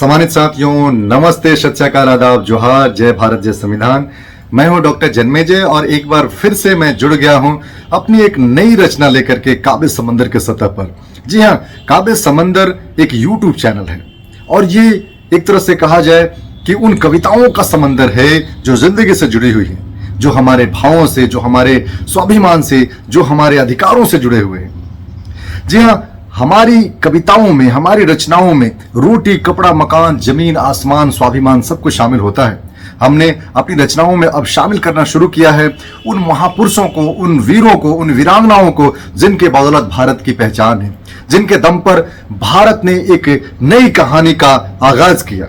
सम्मानित साथियों, नमस्ते, सत श्री अकाल, आदाब, जोहार, जय भारत, जय संविधान। मैं हूं डॉक्टर जन्मेजय और एक बार फिर से मैं जुड़ गया हूं अपनी एक नई रचना लेकर के काव्य समंदर के सतह पर। जी हां, काव्य समंदर एक यूट्यूब चैनल है और ये एक तरह से कहा जाए कि उन कविताओं का समंदर है जो जिंदगी से जुड़ी हुई है, जो हमारे भावों से, जो हमारे स्वाभिमान से, जो हमारे अधिकारों से जुड़े हुए हैं। जी हां, हमारी कविताओं में, हमारी रचनाओं में रोटी, कपड़ा, मकान, जमीन, आसमान, स्वाभिमान सब कुछ शामिल होता है। हमने अपनी रचनाओं में अब शामिल करना शुरू किया है उन महापुरुषों को, उन वीरों को, उन वीरांगनाओं को जिनके बदौलत भारत की पहचान है, जिनके दम पर भारत ने एक नई कहानी का आगाज किया।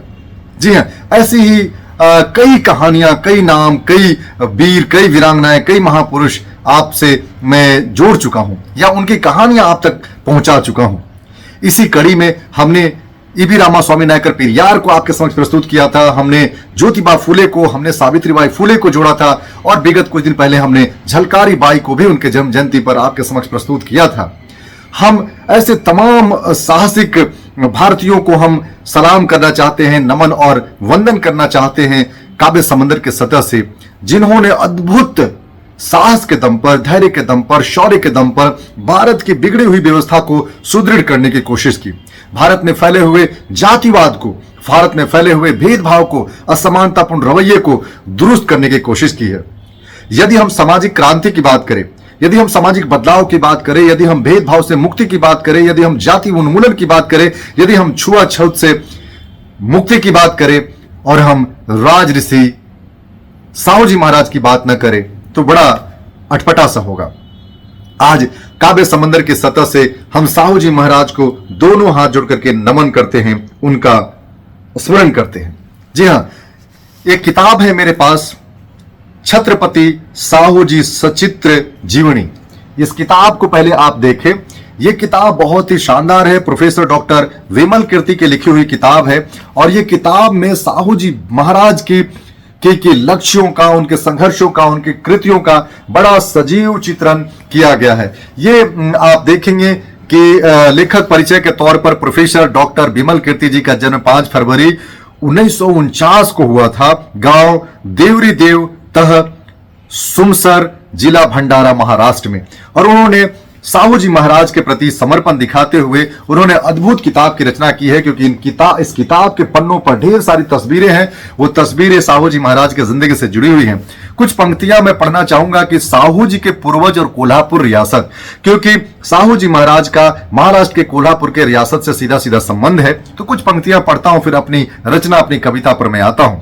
जी हां, ऐसी ही कई कहानियां, कई नाम, कई वीर, कई वीरांगनाएं, कई महापुरुष आपसे मैं जोड़ चुका हूं या उनकी कहानियां आप तक पहुंचा चुका हूं। इसी कड़ी में हमने ईवी रामास्वामी नायकर पेरियार को आपके समक्ष प्रस्तुत किया था, हमने ज्योतिबा फूले को, हमने सावित्रीबाई फूले को जोड़ा था और विगत कुछ दिन पहले हमने झलकारी बाई को भी उनके जन्म जयंती पर आपके समक्ष प्रस्तुत किया था। हम ऐसे तमाम साहसिक भारतीयों को हम सलाम करना चाहते हैं, नमन और वंदन करना चाहते हैं काव्य समंदर के सतह से, जिन्होंने अद्भुत साहस के दम पर, धैर्य के दम पर, शौर्य के दम पर भारत की बिगड़ी हुई व्यवस्था को सुदृढ़ करने की कोशिश की। भारत में फैले हुए जातिवाद को, भारत में फैले हुए भेदभाव को, असमानतापूर्ण रवैये को दुरुस्त करने की कोशिश की है। यदि हम सामाजिक क्रांति की बात करें, यदि हम सामाजिक बदलाव की बात करें, यदि हम भेदभाव से मुक्ति की बात करें, यदि हम जाति उन्मूलन की बात करें, यदि हम छुआछूत से मुक्ति की बात करें और हम राज ऋषि साहू जी महाराज की बात न करें तो बड़ा अटपटा सा होगा। आज काव्य समंदर की सतह से हम साहू जी महाराज को दोनों हाथ जोड़ करके नमन करते हैं, उनका स्मरण करते हैं। जी हां, एक किताब है मेरे पास, छत्रपति साहू जी सचित्र जीवनी। इस किताब को पहले आप देखें। यह किताब बहुत ही शानदार है, प्रोफेसर डॉक्टर विमल कीर्ति की लिखी हुई किताब है और यह किताब में साहू जी महाराज के लक्ष्यों का, उनके संघर्षों का, उनकी कृतियों का बड़ा सजीव चित्रण किया गया है। ये आप देखेंगे कि लेखक परिचय के तौर पर प्रोफेसर डॉक्टर विमल कीर्ति जी का जन्म 5 फरवरी 1949 को हुआ था, गांव देवरी देव तह सुमसर, जिला भंडारा, महाराष्ट्र में। और उन्होंने साहू जी महाराज के प्रति समर्पण दिखाते हुए उन्होंने अद्भुत किताब की रचना की है, क्योंकि इस किताब के पन्नों पर ढेर सारी तस्वीरें हैं। वो तस्वीरें साहू जी महाराज के जिंदगी से जुड़ी हुई हैं। कुछ पंक्तियां मैं पढ़ना चाहूंगा कि साहू जी के पूर्वज और कोल्हापुर रियासत, क्योंकि साहू जी महाराज का महाराष्ट्र के कोल्हापुर के रियासत से सीधा सीधा संबंध है। तो कुछ पंक्तियां पढ़ता हूं, फिर अपनी रचना, अपनी कविता पर मैं आता हूं।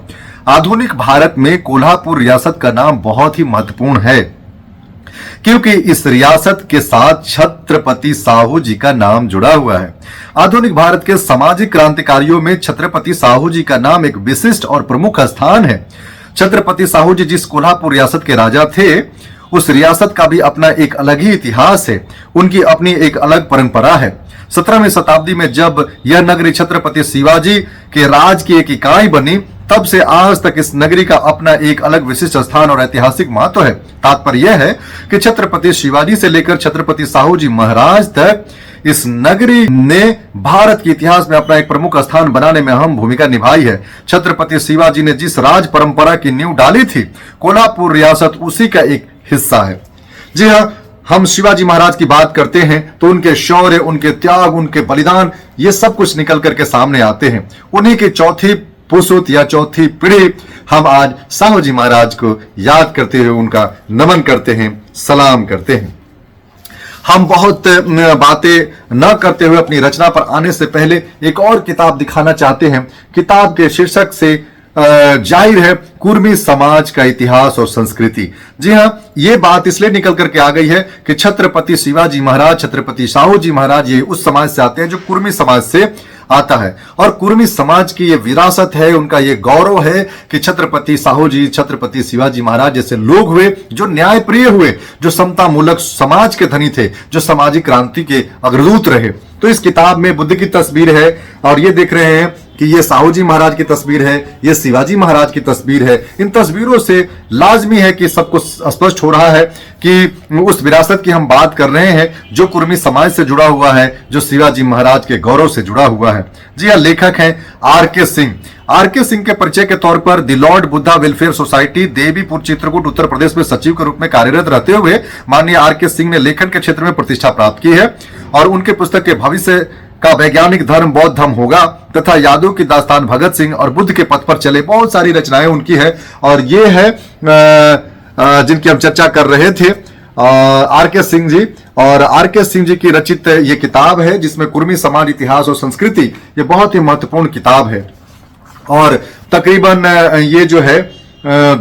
आधुनिक भारत में कोल्हापुर रियासत का नाम बहुत ही महत्वपूर्ण है, क्योंकि इस रियासत के साथ छत्रपति साहू जी का नाम जुड़ा हुआ है। आधुनिक भारत के सामाजिक क्रांतिकारियों में छत्रपति साहू जी का नाम एक विशिष्ट और प्रमुख स्थान है। छत्रपति साहू जी जिस कोल्हापुर रियासत के राजा थे, उस रियासत का भी अपना एक अलग ही इतिहास है, उनकी अपनी एक अलग परंपरा है। 17वीं शताब्दी में जब यह नगरी छत्रपति शिवाजी के राज की एक इकाई बनी, तब से आज तक इस नगरी का अपना एक अलग विशिष्ट स्थान और ऐतिहासिक महत्व है। तात्पर्य यह है कि छत्रपति शिवाजी से लेकर छत्रपति साहू जी महाराज तक इस नगरी ने भारत के इतिहास में अपना एक प्रमुख स्थान बनाने में अहम भूमिका निभाई है। छत्रपति शिवाजी ने जिस राज परंपरा की नींव डाली थी, कोल्हापुर रियासत उसी का एक हिस्सा है। जी हां, हम शिवाजी महाराज की बात करते हैं तो उनके शौर्य, उनके त्याग, उनके बलिदान, ये सब कुछ निकल करके सामने आते हैं। उन्हीं की चौथी पुसुत या चौथी पीढ़ी हम आज साहू जी महाराज को याद करते हुए उनका नमन करते हैं, सलाम करते हैं। हम बहुत बातें न करते हुए अपनी रचना पर आने से पहले एक और किताब दिखाना चाहते हैं। किताब के शीर्षक से जाहिर है कुर्मी समाज का इतिहास और संस्कृति। जी हां, ये बात इसलिए निकल करके आ गई है कि छत्रपति शिवाजी महाराज, छत्रपति साहू जी महाराज ये उस समाज से आते हैं जो कुर्मी समाज से आता है और कुर्मी समाज की ये विरासत है, उनका ये गौरव है कि छत्रपति साहू जी, छत्रपति शिवाजी महाराज जैसे लोग हुए जो न्यायप्रिय हुए, जो समता मूलक समाज के धनी थे, जो सामाजिक क्रांति के अग्रदूत रहे। तो इस किताब में बुद्ध की तस्वीर है और ये देख रहे हैं कि ये साहू जी महाराज की तस्वीर है, ये शिवाजी महाराज की तस्वीर है। इन तस्वीरों से लाजमी है कि सबको स्पष्ट हो रहा है कि उस विरासत की हम बात कर रहे हैं जो कुर्मी समाज से जुड़ा हुआ है, जो शिवाजी महाराज के गौरव से जुड़ा हुआ है। जी हाँ, लेखक हैं आर.के. सिंह। आर.के. सिंह के परिचय के तौर पर the lord Buddha welfare society, Devipur, Chitrakoot, Uttar Pradesh में सचिव के रूप में कार्यरत रहते हुए माननीय आर.के. सिंह ने लेखन के क्षेत्र में प्रतिष्ठा प्राप्त की है और उनके पुस्तक के भविष्य का वैज्ञानिक धर्म बौद्ध धर्म होगा तथा यादों की दास्तान, भगत सिंह और बुद्ध के पथ पर चले, बहुत सारी रचनाएं उनकी है। और ये है जिनकी हम चर्चा कर रहे थे, आर.के. सिंह जी। और आर.के. सिंह जी की रचित ये किताब है जिसमें कुर्मी समाज, इतिहास और संस्कृति, ये बहुत ही महत्वपूर्ण किताब है। और तकरीबन ये जो है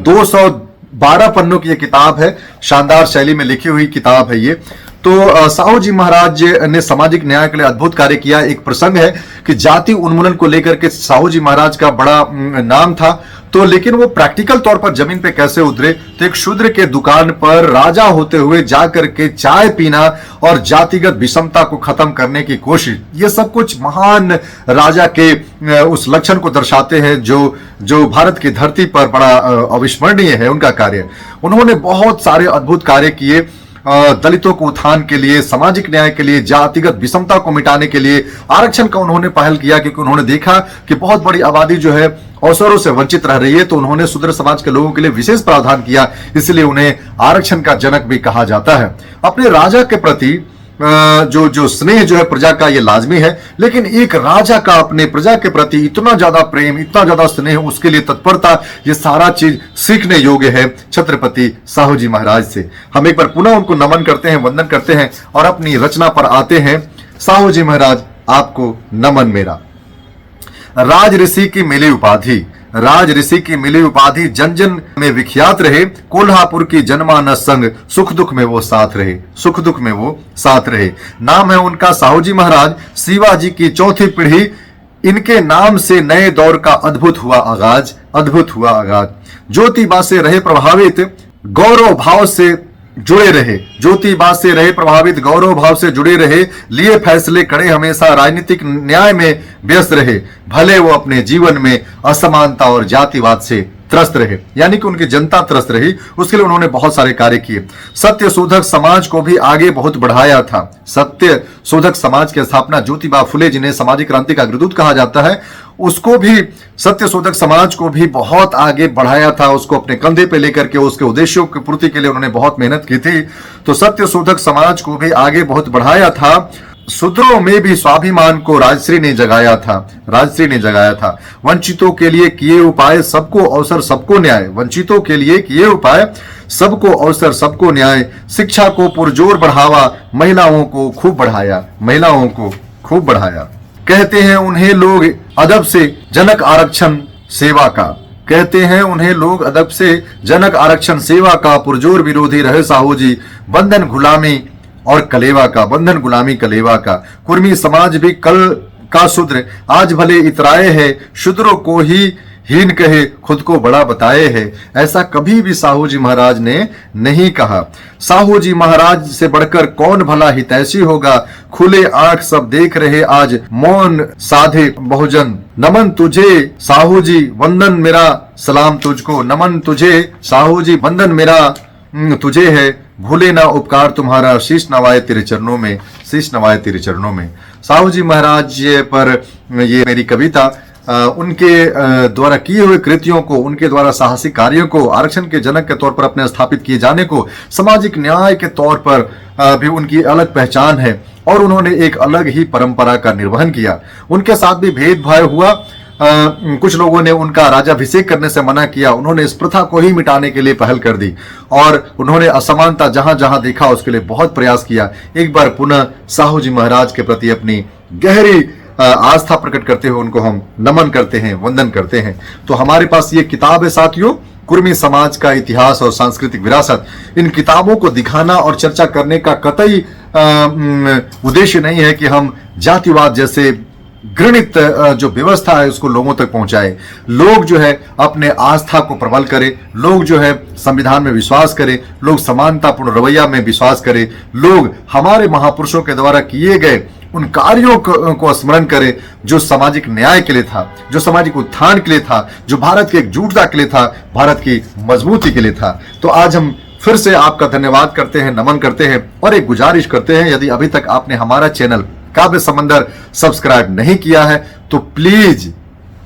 212 पन्नों की ये किताब है, शानदार शैली में लिखी हुई किताब है ये। तो साहू जी महाराज ने सामाजिक न्याय के लिए अद्भुत कार्य किया। एक प्रसंग है कि जाति उन्मूलन को लेकर के साहू जी महाराज का बड़ा नाम था, तो लेकिन वो प्रैक्टिकल तौर पर जमीन पे कैसे उतरे, तो एक शूद्र के दुकान पर राजा होते हुए जाकर के चाय पीना और जातिगत विषमता को खत्म करने की कोशिश, ये सब कुछ महान राजा के उस लक्षण को दर्शाते हैं जो भारत की धरती पर बड़ा अविस्मरणीय है उनका कार्य। उन्होंने बहुत सारे अद्भुत कार्य किए, दलितों को उत्थान के लिए, सामाजिक न्याय के लिए, जातिगत विषमता को मिटाने के लिए आरक्षण का उन्होंने पहल किया, क्योंकि उन्होंने देखा कि बहुत बड़ी आबादी जो है अवसरों से वंचित रह रही है, तो उन्होंने शूद्र समाज के लोगों के लिए विशेष प्रावधान किया, इसलिए उन्हें आरक्षण का जनक भी कहा जाता है। अपने राजा के प्रति जो स्नेह जो है प्रजा का, ये लाजमी है, लेकिन एक राजा का अपने प्रजा के प्रति इतना ज्यादा प्रेम, इतना ज्यादा स्नेह, उसके लिए तत्परता, ये सारा चीज सीखने योग्य है छत्रपति साहू जी महाराज से। हम एक बार पुनः उनको नमन करते हैं, वंदन करते हैं और अपनी रचना पर आते हैं। साहू जी महाराज, आपको नमन मेरा। राज ऋषि की मिली उपाधि, राज ऋषि की मिली उपाधि जन जन में विख्यात रहे, कोल्हापुर की जनमानस संग सुख दुख में वो साथ रहे, सुख दुख में वो साथ रहे। नाम है उनका साहू जी महाराज, शिवाजी की चौथी पीढ़ी, इनके नाम से नए दौर का अद्भुत हुआ आगाज, अद्भुत हुआ आगाज। ज्योतिबा से रहे प्रभावित, गौरव भाव से जुड़े रहे, ज्योतिबा से रहे प्रभावित, गौरव भाव से जुड़े रहे, लिए फैसले करे हमेशा, राजनीतिक न्याय में व्यस्त रहे, भले वो अपने जीवन में असमानता और जातिवाद से त्रस्त रहे, यानी कि उनकी जनता त्रस्त रही, उसके लिए उन्होंने बहुत सारे कार्य किए। सत्य शोधक समाज को भी आगे बहुत बढ़ाया था। सत्य शोधक समाज की स्थापना ज्योतिबा फुले, जिन्हें सामाजिक क्रांति का अग्रदूत कहा जाता है, उसको भी, सत्य शोधक समाज को भी बहुत आगे बढ़ाया था, उसको अपने कंधे पे लेकर के उसके उद्देश्यों की पूर्ति के लिए उन्होंने बहुत मेहनत की थी। तो सत्य शोधक समाज को भी आगे बहुत बढ़ाया था। शूद्रों में भी स्वाभिमान को राजश्री ने जगाया था, राजश्री ने जगाया था। वंचितों के लिए किए उपाय, सबको अवसर सबको न्याय, वंचितों के लिए किए उपाय, सबको अवसर सबको न्याय, शिक्षा को पुरजोर बढ़ावा, महिलाओं को खूब बढ़ाया, महिलाओं को खूब बढ़ाया। कहते हैं उन्हें लोग अदब से जनक आरक्षण सेवा का, कहते हैं उन्हें लोग अदब से जनक आरक्षण सेवा का, पुरजोर विरोधी रहे साहू जी, बंधन गुलामी और कलेवा का, बंधन गुलामी कलेवा का। कुर्मी समाज भी कल का शूद्र आज भले इतराए है, शूद्रों को ही हीन कहे खुद को बड़ा बताए है, ऐसा कभी भी साहू जी महाराज ने नहीं कहा। साहू जी महाराज से बढ़कर कौन भला हितैषी होगा, खुले आंख सब देख रहे आज मौन साधे बहुजन। नमन तुझे साहू जी, वंदन मेरा सलाम तुझको, नमन तुझे साहू जी, वंदन मेरा तुझे है, भूले ना उपकार तुम्हारा, शीश नवाए तेरे चरणों में, शीश नवाए तेरे चरणों में। साहू जी महाराज पर ये मेरी कविता उनके द्वारा किए हुए कृतियों को, उनके द्वारा साहसिक कार्यों को, आरक्षण के जनक के तौर पर अपने स्थापित किए जाने को, सामाजिक न्याय के तौर पर भी उनकी अलग पहचान है और उन्होंने एक अलग ही परंपरा का निर्वहन किया। उनके साथ भी भेदभाव हुआ, कुछ लोगों ने उनका राज्याभिषेक करने से मना किया, उन्होंने इस प्रथा को ही मिटाने के लिए पहल कर दी और उन्होंने असमानता जहां जहां देखा उसके लिए बहुत प्रयास किया। एक बार पुनः साहू जी महाराज के प्रति अपनी गहरी आस्था प्रकट करते हुए उनको हम नमन करते हैं, वंदन करते हैं। तो हमारे पास ये किताब है साथियों, कुर्मी समाज का इतिहास और सांस्कृतिक विरासत। इन किताबों को दिखाना और चर्चा करने का कतई उद्देश्य नहीं है कि हम जातिवाद जैसे घृणित जो व्यवस्था है उसको लोगों तक पहुंचाए। लोग जो है अपने आस्था को प्रबल करें, लोग जो है संविधान में विश्वास करें, लोग समानतापूर्ण रवैया में विश्वास करें, लोग हमारे महापुरुषों के द्वारा किए गए उन कार्यों को स्मरण करें जो सामाजिक न्याय के लिए था, जो सामाजिक उत्थान के लिए था, जो भारत की एकजुटता के लिए था, भारत की मजबूती के लिए था। तो आज हम फिर से आपका धन्यवाद करते हैं, नमन करते हैं और एक गुजारिश करते हैं, यदि अभी तक आपने हमारा चैनल काव्य समंदर सब्सक्राइब नहीं किया है तो प्लीज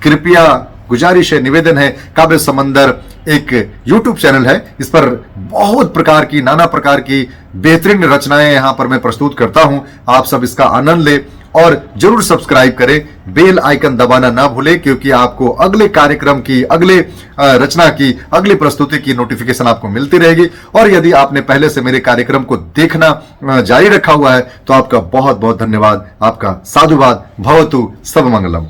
कृपया गुजारिश है, निवेदन है, काव्य समंदर एक YouTube चैनल है, इस पर बहुत प्रकार की, नाना प्रकार की बेहतरीन रचनाएं यहां पर मैं प्रस्तुत करता हूं। आप सब इसका आनंद ले और जरूर सब्सक्राइब करें, बेल आइकन दबाना ना भूलें, क्योंकि आपको अगले कार्यक्रम की, अगले रचना की, अगली प्रस्तुति की नोटिफिकेशन आपको मिलती रहेगी। और यदि आपने पहले से मेरे कार्यक्रम को देखना जारी रखा हुआ है तो आपका बहुत बहुत धन्यवाद, आपका साधुवाद। भवतु सब मंगलम।